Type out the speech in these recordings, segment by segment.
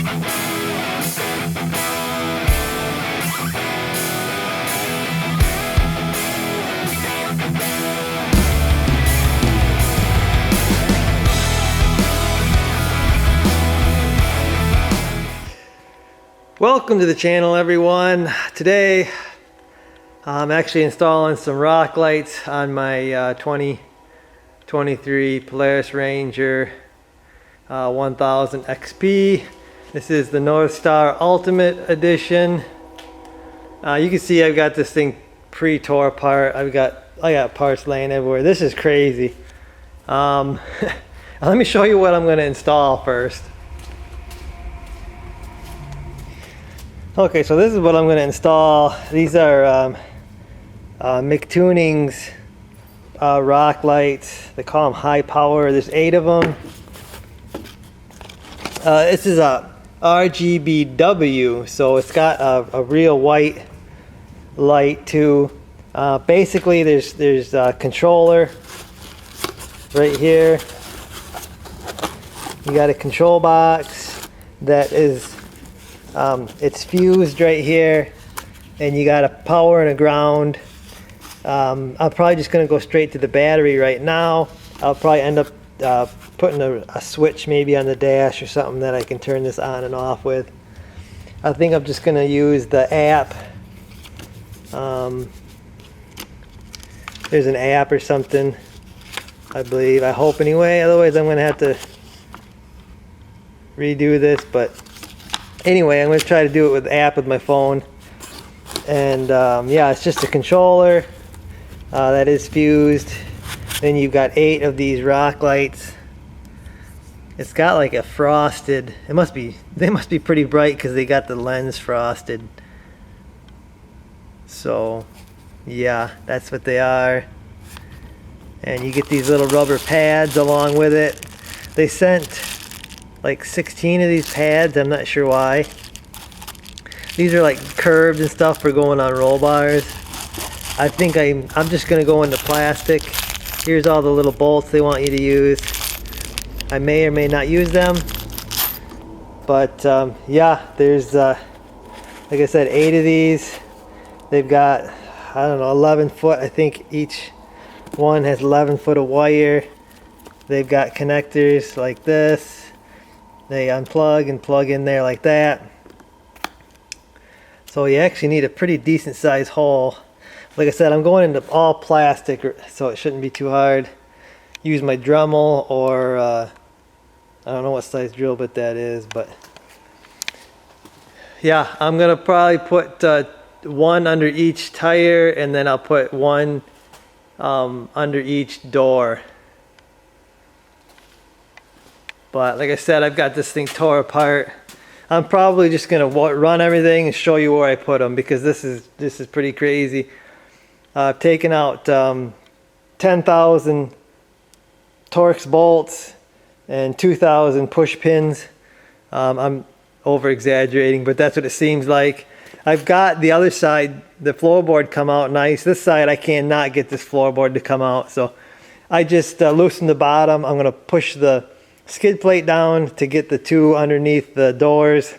Welcome to the channel, everyone. Today I'm actually installing some rock lights on my 2023 Polaris Ranger 1000 XP. This is the Northstar Ultimate Edition. You can see I've got this thing pre-tore apart. I got parts laying everywhere. This is crazy. Let me show you what I'm going to install first. Okay, so this is what I'm going to install. These are MicTuning's rock lights. They call them high power. There's 8 of them. This is a RGBW, so it's got a real white light too. Basically, there's a controller right here. You got a control box that is it's fused right here, and you got a power and a ground. I'm probably just going to go straight to the battery right now. I'll probably end up putting a switch maybe on the dash or something that I can turn this on and off with. I think I'm just going to use the app. There's an app or something, I believe. I hope anyway. Otherwise I'm going to have to redo this, but anyway, I'm going to try to do it with the app with my phone. And yeah, it's just a controller that is fused. Then you've got 8 of these rock lights. It's got like a frosted, they must be pretty bright because they got the lens frosted. So yeah, that's what they are. And you get these little rubber pads along with it. They sent like 16 of these pads. I'm not sure why. These are like curved and stuff for going on roll bars. I think I'm just gonna go into plastic. Here's all the little bolts they want you to use. I may or may not use them, but yeah, there's like I said, 8 of these. They've got, I don't know, 11 foot. I think each one has 11 foot of wire. They've got connectors like this. They unplug and plug in there like that. So you actually need a pretty decent sized hole. Like I said, I'm going into all plastic, so it shouldn't be too hard. Use my Dremel or I don't know what size drill bit that is, but yeah, I'm gonna probably put one under each tire, and then I'll put one under each door. But like I said, I've got this thing tore apart. I'm probably just gonna run everything and show you where I put them, because this is pretty crazy. I've taken out 10,000 Torx bolts and 2,000 push pins. I'm over exaggerating, but that's what it seems like. I've got the other side, the floorboard, come out nice. This side I cannot get this floorboard to come out, so I just loosened the bottom. I'm gonna push the skid plate down to get the 2 underneath the doors,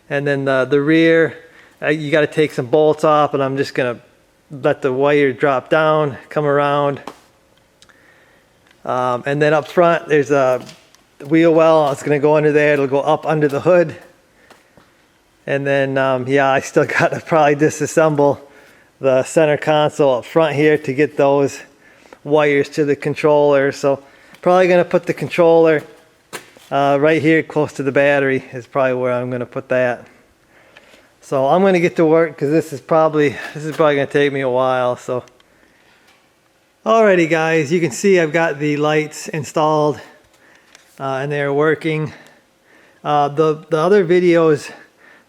and then the rear, you got to take some bolts off, and I'm just gonna let the wire drop down, come around, and then up front there's a wheel well. It's gonna go under there. It'll go up under the hood, and then yeah, I still got to probably disassemble the center console up front here to get those wires to the controller. So probably going to put the controller right here close to the battery is probably where I'm going to put that. So I'm going to get to work, because this is probably going to take me a while. So alrighty guys, you can see I've got the lights installed and they're working. The other videos,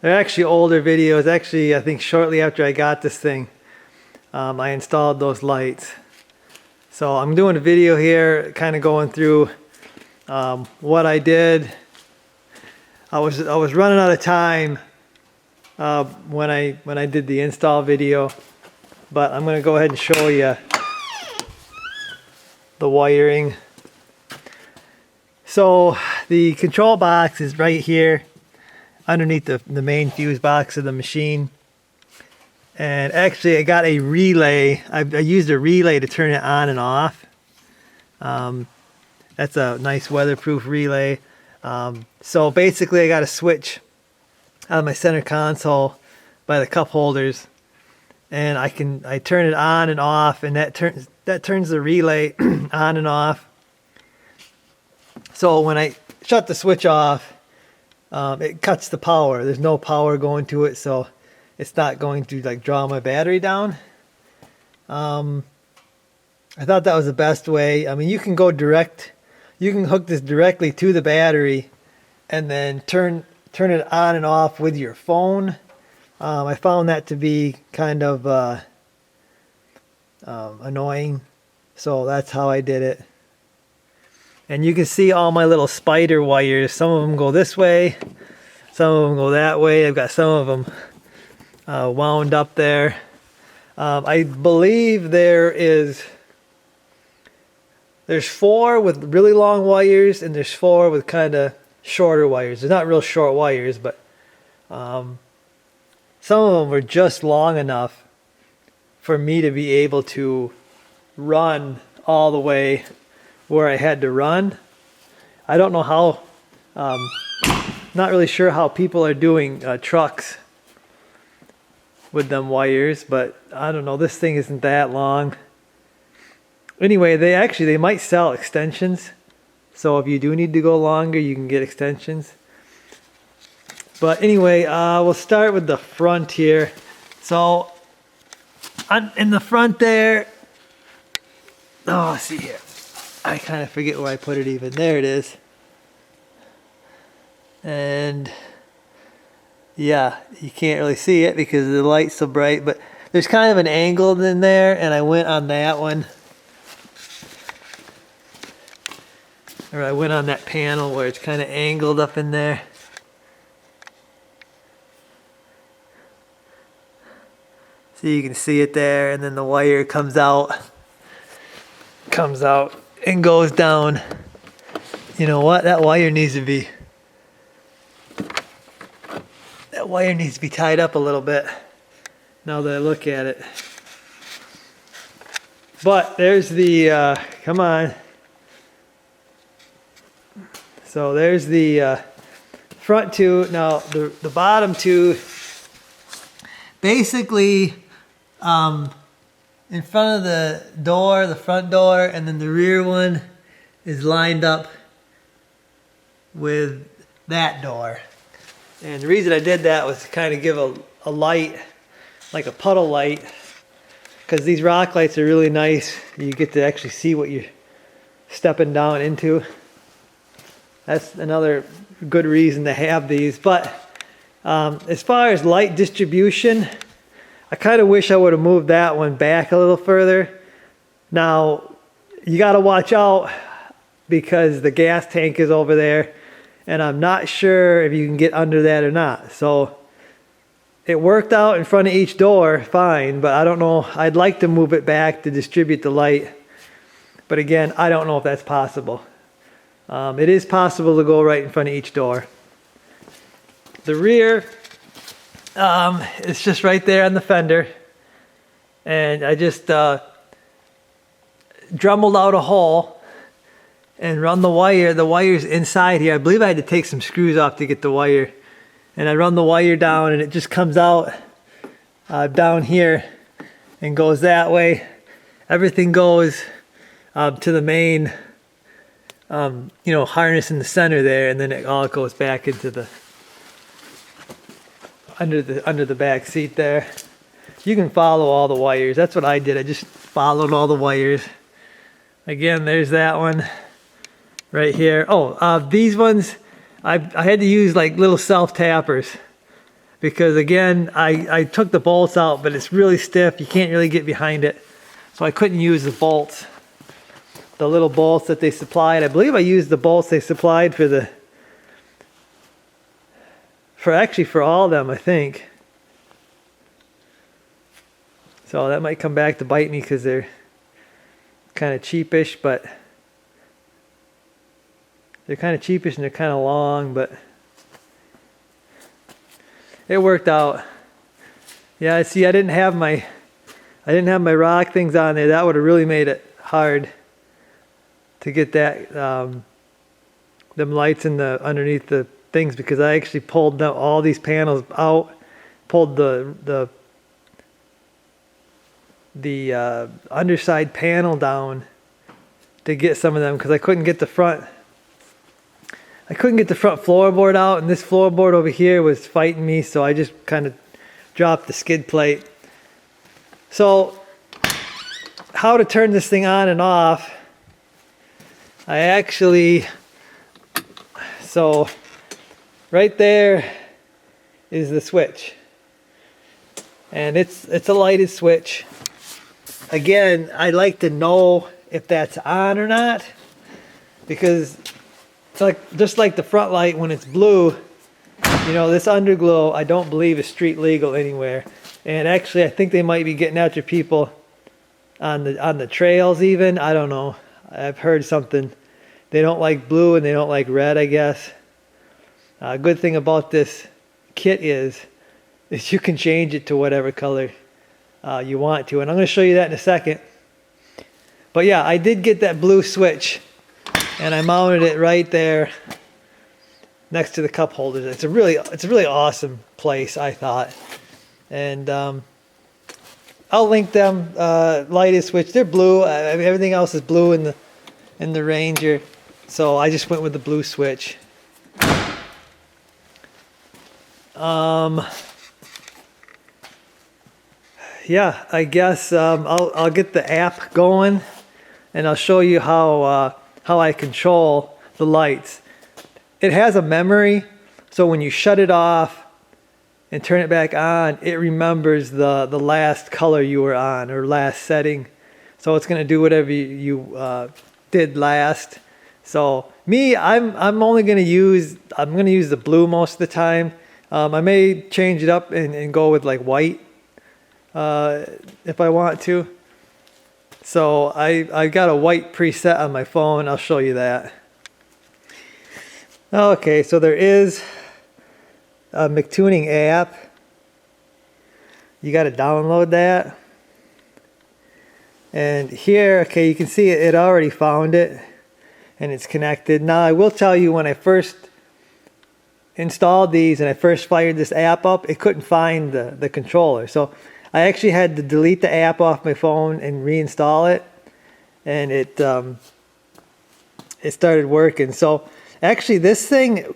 they're actually older videos. Actually, I think shortly after I got this thing, I installed those lights. So I'm doing a video here, kind of going through what I did. I was running out of time when I did the install video, but I'm going to go ahead and show you the wiring. So the control box is right here. underneath the main fuse box of the machine. And actually I got a relay. I used a relay to turn it on and off. That's a nice weatherproof relay. So basically I got a switch on my center console by the cup holders, and I turn it on and off, and that turns the relay on and off. So when I shut the switch off, it cuts the power. There's no power going to it, so it's not going to like draw my battery down. I thought that was the best way. I mean, you can go direct. You can hook this directly to the battery and then turn it on and off with your phone. I found that to be kind of annoying, so that's how I did it. And you can see all my little spider wires. Some of them go this way, some of them go that way. I've got some of them wound up there. I believe there's 4 with really long wires, and there's 4 with kind of shorter wires. They're not real short wires, but some of them were just long enough for me to be able to run all the way where I had to run. I don't know how, not really sure how people are doing trucks with them wires, but I don't know, this thing isn't that long. Anyway, they might sell extensions, so if you do need to go longer, you can get extensions. But anyway, we'll start with the front here. So in the front there, oh, see here, I kind of forget where I put it even. There it is. And yeah, you can't really see it because the light's so bright, but there's kind of an angle in there, and I went on that one. Or I went on that panel where it's kind of angled up in there. So you can see it there, and then the wire comes out and goes down. You know what? That wire needs to be tied up a little bit now that I look at it. But there's the, come on. So there's the front two. Now the bottom two, basically in front of the door, the front door, and then the rear one is lined up with that door. And the reason I did that was to kind of give a light, like a puddle light, because these rock lights are really nice. You get to actually see what you're stepping down into. That's another good reason to have these. But as far as light distribution, I kind of wish I would have moved that one back a little further. Now, you got to watch out because the gas tank is over there, and I'm not sure if you can get under that or not. So it worked out in front of each door fine, but I don't know. I'd like to move it back to distribute the light. But again, I don't know if that's possible. It is possible to go right in front of each door. The rear, it's just right there on the fender. And I just dremelled out a hole and run the wire. The wire's inside here. I believe I had to take some screws off to get the wire. And I run the wire down, and it just comes out down here and goes that way. Everything goes to the main harness in the center there, and then it all goes back into the under the back seat there. You can follow all the wires. That's what I did. I just followed all the wires. Again, there's that one right here. Oh, these ones I had to use like little self tappers because again I took the bolts out, but it's really stiff. You can't really get behind it, so I couldn't use the bolts. The little bolts that they supplied. I believe I used the bolts they supplied for all of them, I think. So that might come back to bite me because they're kind of cheapish, but they're kind of cheapish and they're kind of long, but it worked out. Yeah, see, I didn't have my rock things on there. That would have really made it hard to get that them lights in the underneath the things, because I actually pulled all these panels out, pulled the underside panel down to get some of them, because I couldn't get the front floorboard out, and this floorboard over here was fighting me, so I just kind of dropped the skid plate. So how to turn this thing on and off, so right there is the switch, and it's a lighted switch. Again, I like to know if that's on or not, because it's like, just like the front light when it's blue, you know, this underglow I don't believe is street legal anywhere. And actually I think they might be getting after people on the trails even. I don't know. I've heard something. They don't like blue and they don't like red, I guess. Good thing about this kit is you can change it to whatever color you want to, and I'm going to show you that in a second. But yeah, I did get that blue switch, and I mounted it right there next to the cup holders. It's a really awesome place, I thought. And I'll link them. Lighted switch, they're blue. Everything else is blue in the Ranger, so I just went with the blue switch. Yeah, I guess I'll get the app going, and I'll show you how I control the lights. It has a memory, so when you shut it off and turn it back on, it remembers the last color you were on, or last setting. So it's going to do whatever you did last. So me, I'm going to use the blue most of the time. I may change it up and go with like white if I want to. So I got a white preset on my phone. I'll show you that. Okay, so there is a MicTuning app. You got to download that. And here, okay, you can see it already found it, and it's connected. Now I will tell you, when I first installed these and I first fired this app up, it couldn't find the controller. So I actually had to delete the app off my phone and reinstall it, and it started working. So actually this thing,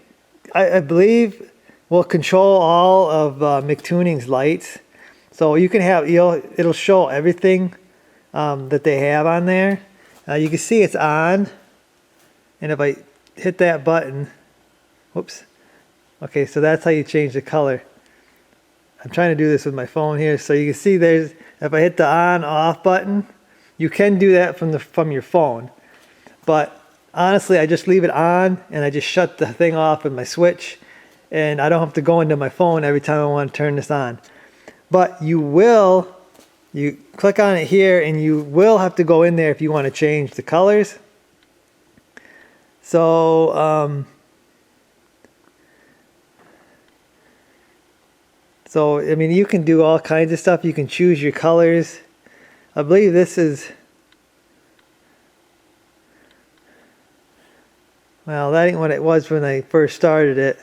I believe, will control all of MicTuning's lights. So you can have, it'll show everything that they have on there. You can see it's on, and if I hit that button, whoops. Okay, so that's how you change the color. I'm trying to do this with my phone here, so you can see if I hit the on off button, you can do that from your phone. But honestly, I just leave it on, and I just shut the thing off with my switch, and I don't have to go into my phone every time I want to turn this on. But you click on it here, and you will have to go in there if you want to change the colors. So I mean, you can do all kinds of stuff. You can choose your colors. I believe this is, well, that ain't what it was when I first started it.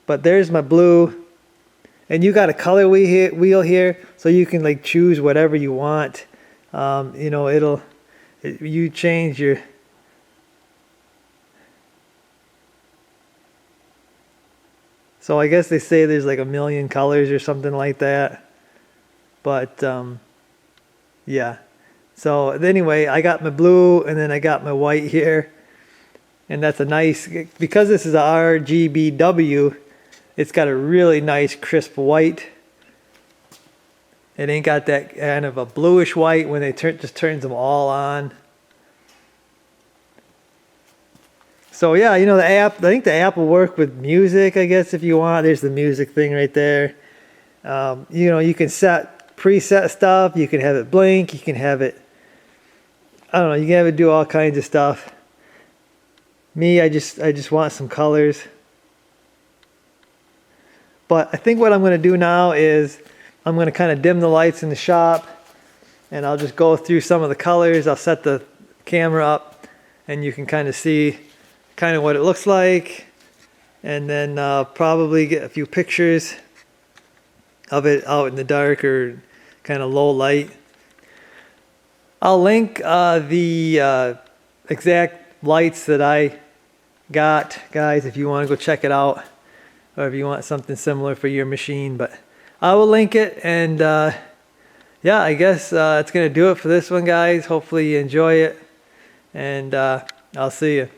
But there's my blue. And you got a color wheel here, so you can like choose whatever you want. You know, you change your, so I guess they say there's like 1 million colors or something like that. But yeah. So anyway, I got my blue, and then I got my white here. And that's a nice, because this is a RGBW, it's got a really nice crisp white. It ain't got that kind of a bluish white when they just turns them all on. So yeah, you know, the app, I think the app will work with music, I guess, if you want. There's the music thing right there. You know, you can set preset stuff. You can have it blink. You can have it, I don't know, you can have it do all kinds of stuff. Me, I just want some colors. But I think what I'm going to do now is I'm going to kind of dim the lights in the shop, and I'll just go through some of the colors. I'll set the camera up and you can kind of see kind of what it looks like, and then probably get a few pictures of it out in the dark or kind of low light. I'll link the exact lights that I got, guys, if you want to go check it out, or if you want something similar for your machine. But I will link it, and yeah, I guess it's gonna do it for this one, guys. Hopefully you enjoy it, and I'll see you.